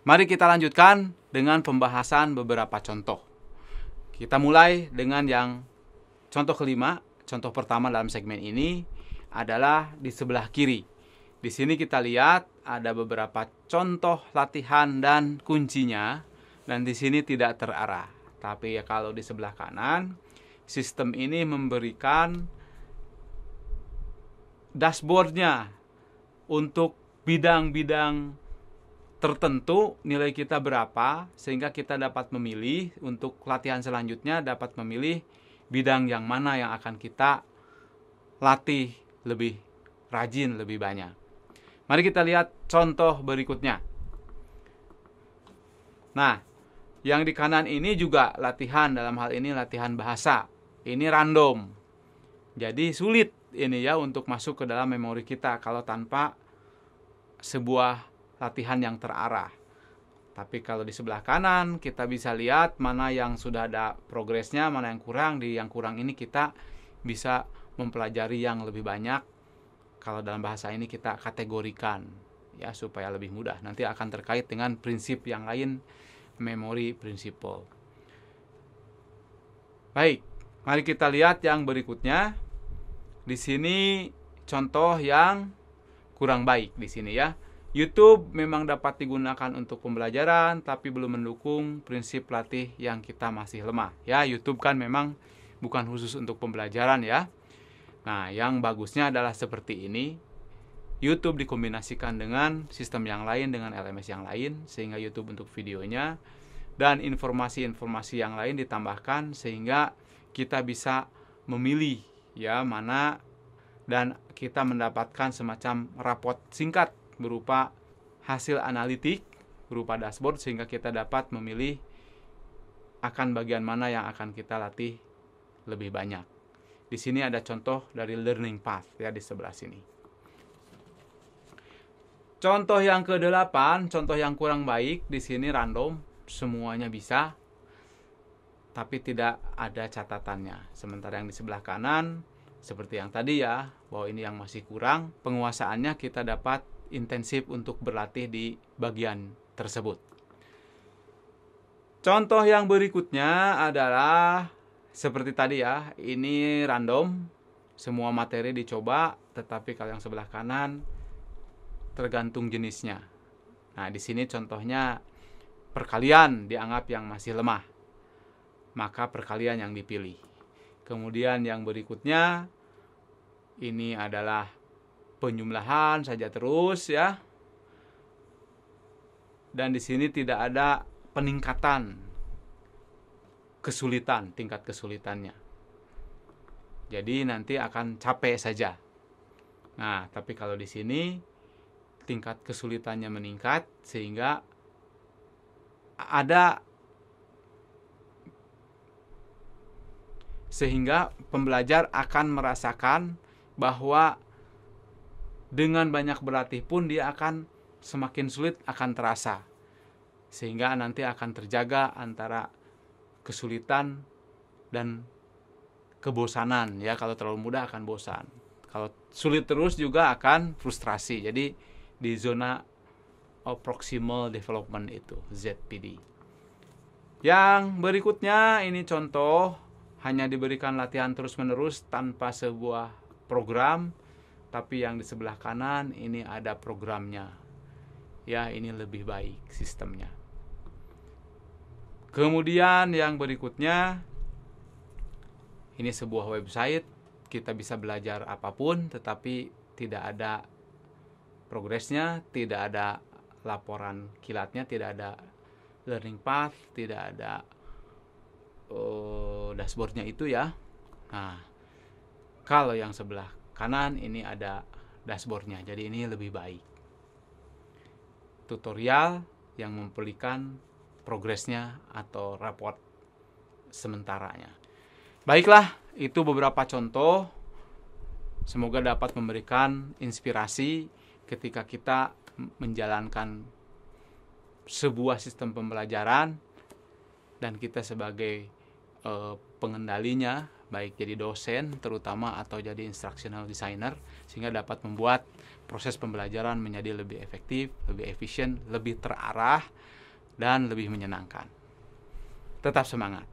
Mari kita lanjutkan dengan pembahasan beberapa contoh. Kita mulai dengan yang contoh kelima. Contoh pertama dalam segmen ini adalah di sebelah kiri. Di sini kita lihat ada beberapa contoh latihan dan kuncinya, dan di sini tidak terarah. Tapi ya kalau di sebelah kanan, sistem ini memberikan dashboardnya untuk bidang-bidang tertentu, nilai kita berapa, sehingga kita dapat memilih untuk latihan selanjutnya, dapat memilih bidang yang mana yang akan kita latih lebih rajin, lebih banyak. Mari kita lihat contoh berikutnya. Nah, yang di kanan ini juga latihan, dalam hal ini latihan bahasa. Ini random. Jadi sulit ini ya untuk masuk ke dalam memori kita kalau tanpa sebuah latihan yang terarah. Tapi kalau di sebelah kanan kita bisa lihat mana yang sudah ada progresnya, mana yang kurang. Di yang kurang ini kita bisa mempelajari yang lebih banyak. Kalau dalam bahasa ini kita kategorikan ya supaya lebih mudah. Nanti akan terkait dengan prinsip yang lain, memory principle. Baik, mari kita lihat yang berikutnya. Di sini contoh yang kurang baik di sini ya. YouTube memang dapat digunakan untuk pembelajaran, tapi belum mendukung prinsip latih yang kita masih lemah. Ya, YouTube kan memang bukan khusus untuk pembelajaran ya. Nah, yang bagusnya adalah seperti ini. YouTube dikombinasikan dengan sistem yang lain, dengan LMS yang lain, sehingga YouTube untuk videonya, dan informasi-informasi yang lain ditambahkan, sehingga kita bisa memilih ya mana, dan kita mendapatkan semacam rapot singkat berupa hasil analitik, berupa dashboard, sehingga kita dapat memilih akan bagian mana yang akan kita latih lebih banyak. Di sini ada contoh dari learning path ya di sebelah sini. Contoh yang ke-8, contoh yang kurang baik, di sini random, semuanya bisa, tapi tidak ada catatannya. Sementara yang di sebelah kanan, seperti yang tadi ya, bahwa ini yang masih kurang, penguasaannya kita dapat intensif untuk berlatih di bagian tersebut. Contoh yang berikutnya adalah seperti tadi ya, ini random, semua materi dicoba, tetapi kalau yang sebelah kanan tergantung jenisnya. Nah, di sini contohnya perkalian dianggap yang masih lemah, maka perkalian yang dipilih. Kemudian yang berikutnya ini adalah penjumlahan saja terus ya. Dan di sini tidak ada peningkatan kesulitan, tingkat kesulitannya. Jadi nanti akan capek saja. Nah, tapi kalau di sini tingkat kesulitannya meningkat sehingga pembelajar akan merasakan bahwa dengan banyak berlatih pun dia akan semakin sulit akan terasa. Sehingga nanti akan terjaga antara kesulitan dan kebosanan ya. Kalau terlalu mudah akan bosan. Kalau sulit terus juga akan frustrasi. Jadi di zona of proximal development itu, ZPD. Yang berikutnya ini contoh, hanya diberikan latihan terus-menerus tanpa sebuah program. Tapi yang di sebelah kanan ini ada programnya. Ya, ini lebih baik sistemnya. Kemudian yang berikutnya, ini sebuah website. Kita bisa belajar apapun, tetapi tidak ada progresnya, tidak ada laporan kilatnya, tidak ada learning path, tidak ada dashboardnya itu ya. Nah, kalau yang sebelah kanan ini ada dashboardnya, jadi ini lebih baik. Tutorial yang memperlihatkan progresnya atau raport sementaranya. Baiklah, itu beberapa contoh. Semoga dapat memberikan inspirasi ketika kita menjalankan sebuah sistem pembelajaran dan kita sebagai pengendalinya baik jadi dosen terutama atau jadi instructional designer, sehingga dapat membuat proses pembelajaran menjadi lebih efektif, lebih efisien, lebih terarah, dan lebih menyenangkan. Tetap semangat.